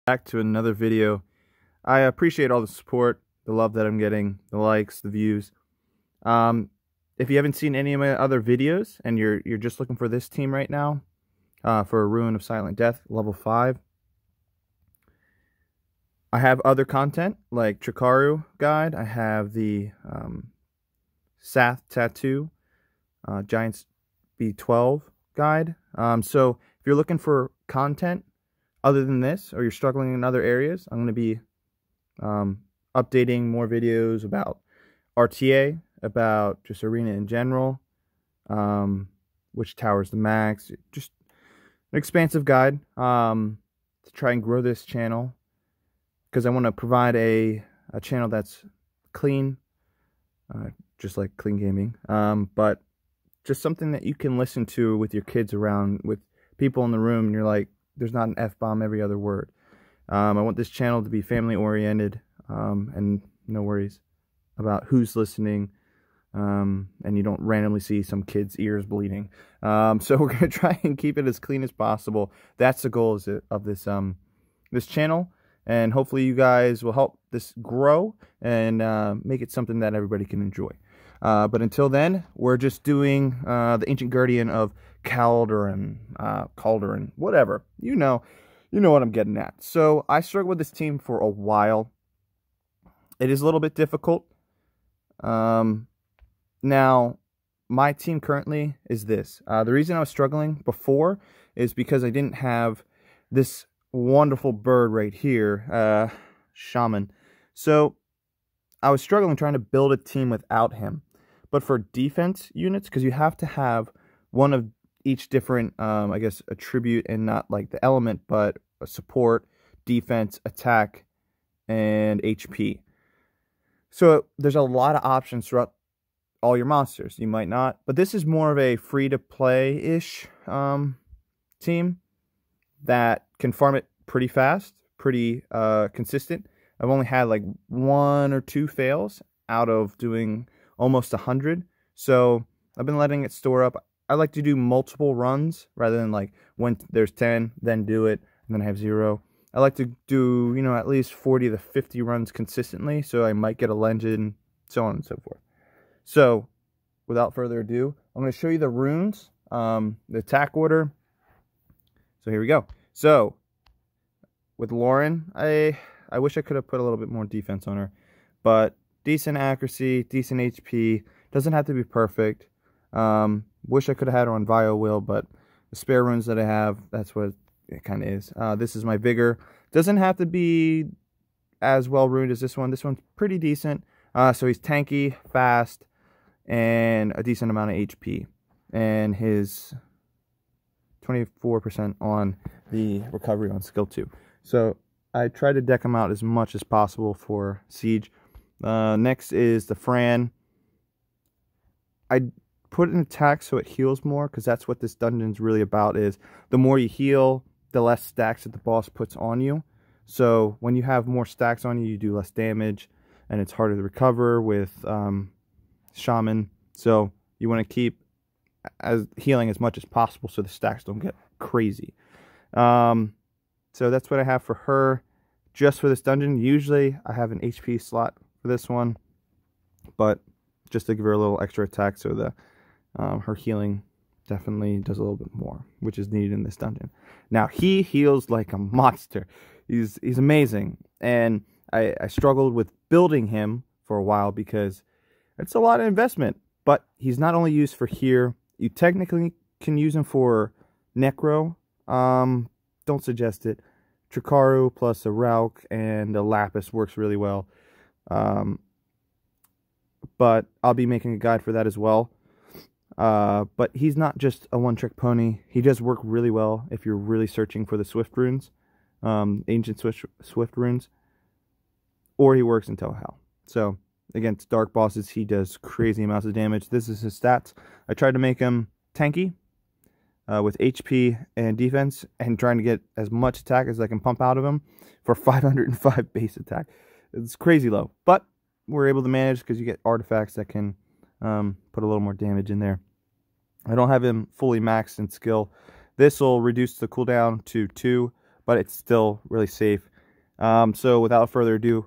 Back to another video. I appreciate all the support, the love that I'm getting, the likes, the views. If you haven't seen any of my other videos and you're just looking for this team right now, for a Ruin of Silent Death level 5, I have other content like Trikaru guide. I have the Sath Tattoo Giants B12 guide. So if you're looking for content other than this, or you're struggling in other areas, I'm going to be updating more videos about RTA, about just Arena in general, which tower's the max, just an expansive guide to try and grow this channel, because I want to provide a channel that's clean, just like clean gaming, but just something that you can listen to with your kids around, with people in the room, and you're like, there's not an F-bomb every other word. I want this channel to be family oriented, and no worries about who's listening, and you don't randomly see some kid's ears bleeding. So we're going to try and keep it as clean as possible. That's the goal of this this channel, and hopefully you guys will help this grow and make it something that everybody can enjoy. But until then, we're just doing the Ancient Guardian of Khalderun, whatever. You know what I'm getting at. So I struggled with this team for a while. It is a little bit difficult. Now, my team currently is this. The reason I was struggling before is because I didn't have this wonderful bird right here, Shaman. So I was struggling trying to build a team without him. But for defense units, because you have to have one of each different, I guess, attribute, and not like the element, but a support, defense, attack, and HP. So there's a lot of options throughout all your monsters. You might not, but this is more of a free-to-play-ish team that can farm it pretty fast, pretty consistent. I've only had like 1 or 2 fails out of doing almost 100. So I've been letting it store up. I like to do multiple runs rather than like when there's 10, then do it, and then I have 0. I like to do, at least 40 to 50 runs consistently, so I might get a legend, so on and so forth. So, without further ado, I'm going to show you the runes, the attack order. So here we go. So, with Lauren, I wish I could have put a little bit more defense on her, but decent accuracy, decent HP, doesn't have to be perfect. Wish I could have had her on Vio Will, but the spare runes that I have, that's what it kind of is. This is my Vigor. Doesn't have to be as well ruined as this one. This one's pretty decent. So he's tanky, fast, and a decent amount of HP. And his 24% on the recovery on skill 2. So I try to deck him out as much as possible for Siege. Next is the Fran. I put an attack so it heals more, because that's what this dungeon's really about, is the more you heal, the less stacks that the boss puts on you. So when you have more stacks on you, you do less damage, and it's harder to recover with Shaman. So you want to keep healing as much as possible so the stacks don't get crazy. So that's what I have for her just for this dungeon. Usually I have an HP slot for this one, but just to give her a little extra attack, so the her healing definitely does a little bit more, which is needed in this dungeon. Now, he heals like a monster. He's amazing, and I struggled with building him for a while because it's a lot of investment. But he's not only used for here. You technically can use him for Necro. Don't suggest it. Trikaru plus a Rauk and a Lapis works really well. But I'll be making a guide for that as well. But he's not just a one-trick pony. He does work really well if you're really searching for the Swift runes, ancient Swift runes, or he works in Tohal. So against dark bosses, he does crazy amounts of damage. This is his stats. I tried to make him tanky with HP and defense, and trying to get as much attack as I can pump out of him for 505 base attack. It's crazy low, but we're able to manage because you get artifacts that can put a little more damage in there. I don't have him fully maxed in skill. This will reduce the cooldown to 2, but it's still really safe. So without further ado,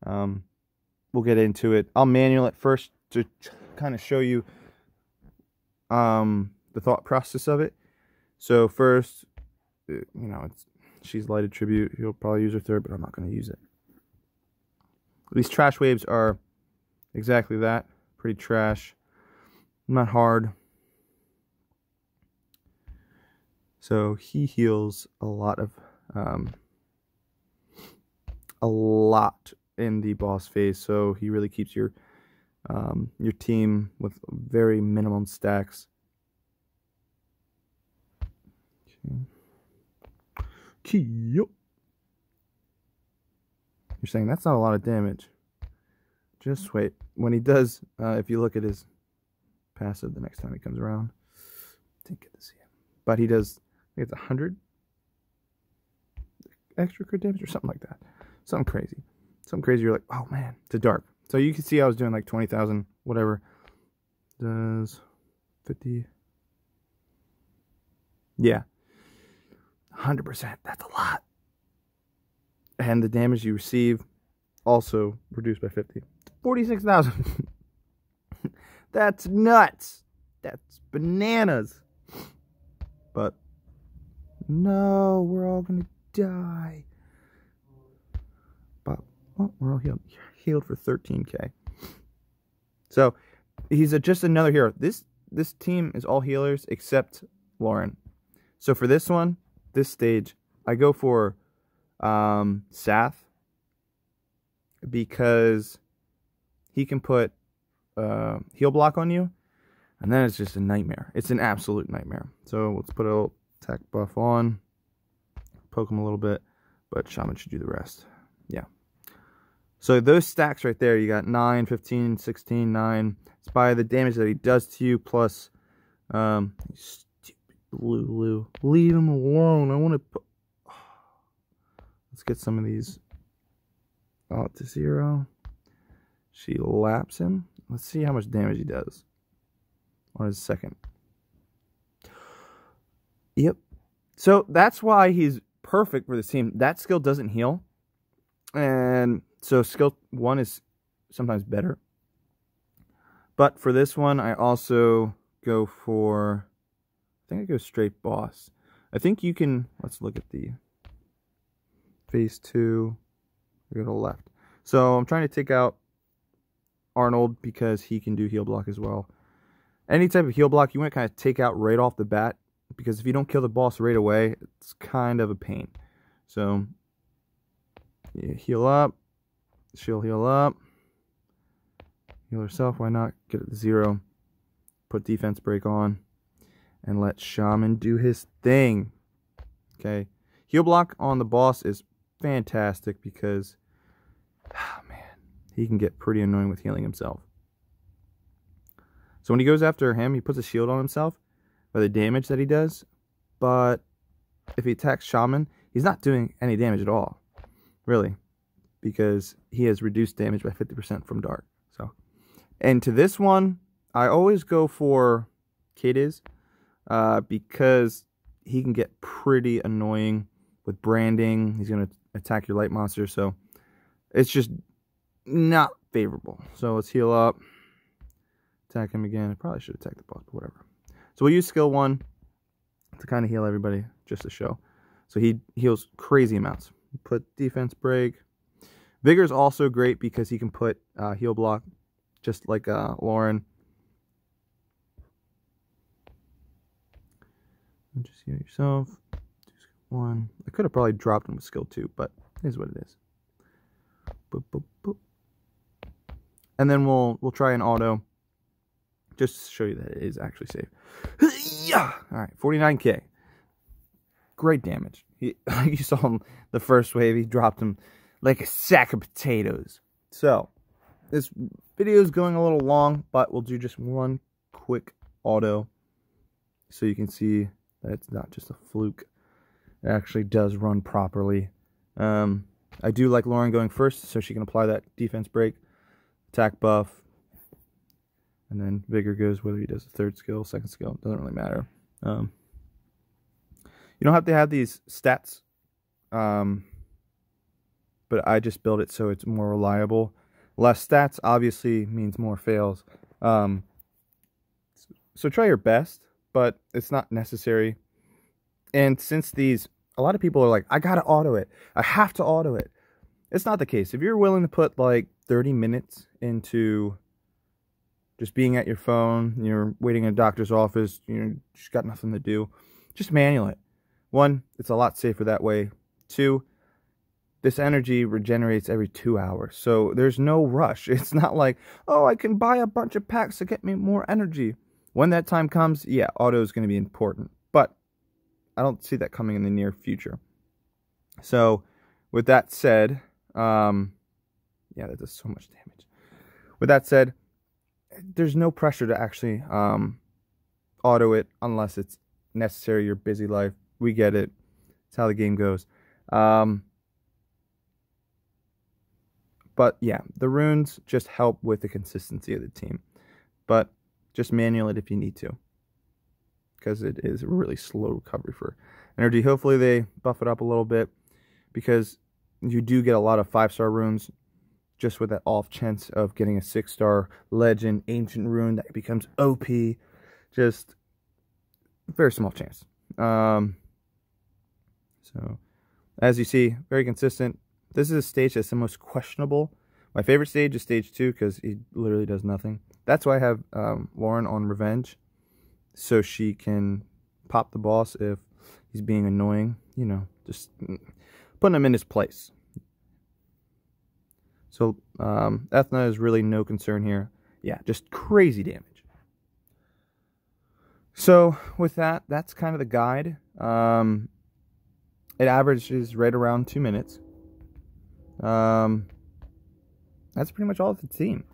we'll get into it. I'll manual it first to kind of show you the thought process of it. So first, you know, she's lighted tribute. He'll probably use her third, but I'm not going to use it. These trash waves are exactly that. Pretty trash. Not hard. So he heals a lot in the boss phase. So he really keeps your team with very minimum stacks. Okay. You're saying that's not a lot of damage. Just wait. When he does, if you look at his passive the next time he comes around, didn't get to see him, but he does. I think it's 100 extra crit damage or something like that. Something crazy. Something crazy. You're like, oh man, to dark. So you can see I was doing like 20,000, whatever. Does 50? Yeah, 100%. That's a lot. And the damage you receive also reduced by 50. 46,000. That's nuts. That's bananas. But no, we're all gonna die. But well, we're all healed for 13k. So he's just another hero. This team is all healers except Lauren. So for this one, this stage, I go for Sath, because he can put heal block on you, and then it's just a nightmare. It's an absolute nightmare. So let's put a attack buff on, poke him a little bit, but Shaman should do the rest. Yeah. So those stacks right there, you got 9, 15, 16, 9. It's by the damage that he does to you, plus stupid Lulu. Leave him alone. I want to put... Let's get some of these out to 0. She laps him. Let's see how much damage he does on his second. Yep. So that's why he's perfect for this team. That skill doesn't heal. And so skill 1 is sometimes better. But for this one, I also go for... I think I go straight boss. I think you can... Let's look at the phase 2. Go to the left. So I'm trying to take out Arnold because he can do heal block as well. Any type of heal block you want to kind of take out right off the bat, because if you don't kill the boss right away, it's kind of a pain. So you heal up, she'll heal up, heal herself, why not? Get it to 0, put defense break on, and let Shaman do his thing. Okay, heal block on the boss is fantastic because, oh man, he can get pretty annoying with healing himself. So when he goes after him, he puts a shield on himself by the damage that he does. But if he attacks Shaman, he's not doing any damage at all, really, because he has reduced damage by 50% from Dark. So, and to this one, I always go for Kadiz, because he can get pretty annoying with branding. He's going to attack your light monster, so it's just not favorable. So let's heal up. Attack him again. I probably should attack the boss, but whatever. So we'll use skill 1 to kind of heal everybody, just to show. So he heals crazy amounts. Put defense break. Vigor is also great because he can put heal block, just like Lauren. Just heal yourself. Do skill 1. I could have probably dropped him with skill 2, but it is what it is. Boop, boop, boop. And then we'll try an auto, just to show you that it is actually safe. Yeah. All right, 49k. Great damage. You saw him the first wave. He dropped him like a sack of potatoes. So this video is going a little long, but we'll do just one quick auto so you can see that it's not just a fluke. It actually does run properly. I do like Lauren going first so she can apply that defense break, attack buff, and then Vigor goes whether he does the third skill, second skill, doesn't really matter. You don't have to have these stats but I just built it so it's more reliable. Less stats obviously means more fails. So try your best, but it's not necessary. And since these, a lot of people are like, I gotta auto it. I have to auto it. It's not the case. If you're willing to put like 30 minutes into just being at your phone, you're waiting in a doctor's office, you just got nothing to do, just manual it. 1, it's a lot safer that way. 2, this energy regenerates every 2 hours, so there's no rush. It's not like, oh, I can buy a bunch of packs to get me more energy. When that time comes, yeah, auto is going to be important, but I don't see that coming in the near future. So with that said, yeah, that does so much damage. With that said, there's no pressure to actually auto it unless it's necessary, your busy life. We get it. It's how the game goes. But yeah, the runes just help with the consistency of the team. But just manual it if you need to, because it is a really slow recovery for energy. Hopefully they buff it up a little bit, because you do get a lot of 5-star runes just with that off chance of getting a 6-star legend ancient rune that becomes OP. Just very small chance. So as you see, very consistent. This is a stage that's the most questionable. My favorite stage is stage 2 because he literally does nothing. That's why I have Lauren on Revenge, so she can pop the boss if he's being annoying. You know, just putting him in his place. So Ethna is really no concern here. Yeah, just crazy damage. So with that, that's kind of the guide. It averages right around 2 minutes. That's pretty much all of the team.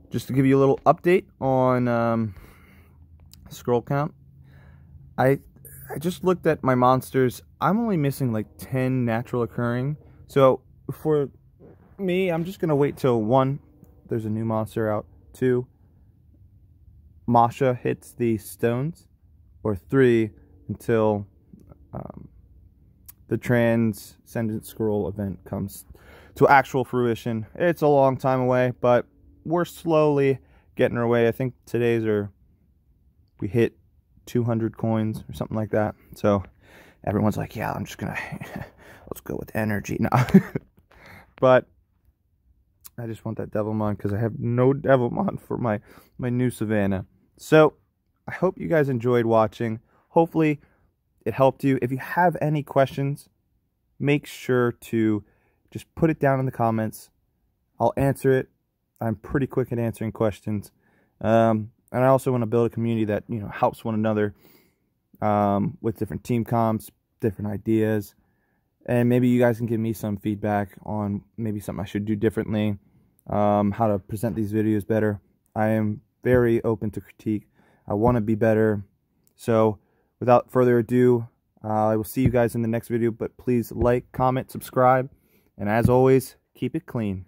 Just to give you a little update on scroll count, I just looked at my monsters. I'm only missing like 10 natural occurring. So for me, I'm just gonna wait till 1, there's a new monster out, 2, Masha hits the stones, or 3, until the Transcendent Scroll event comes to actual fruition. It's a long time away, but we're slowly getting our way. I think we hit 200 coins or something like that. So everyone's like, yeah, I'm just gonna let's go with energy now. But I just want that Devilmon because I have no Devilmon for my new Savannah. So I hope you guys enjoyed watching. Hopefully it helped you. If you have any questions, make sure to just put it down in the comments. I'll answer it. I'm pretty quick at answering questions. And I also want to build a community that, you know, helps one another with different team comps, different ideas. And maybe you guys can give me some feedback on maybe something I should do differently, how to present these videos better. I am very open to critique. I want to be better. So without further ado, I will see you guys in the next video, but please like, comment, subscribe, and as always, keep it clean.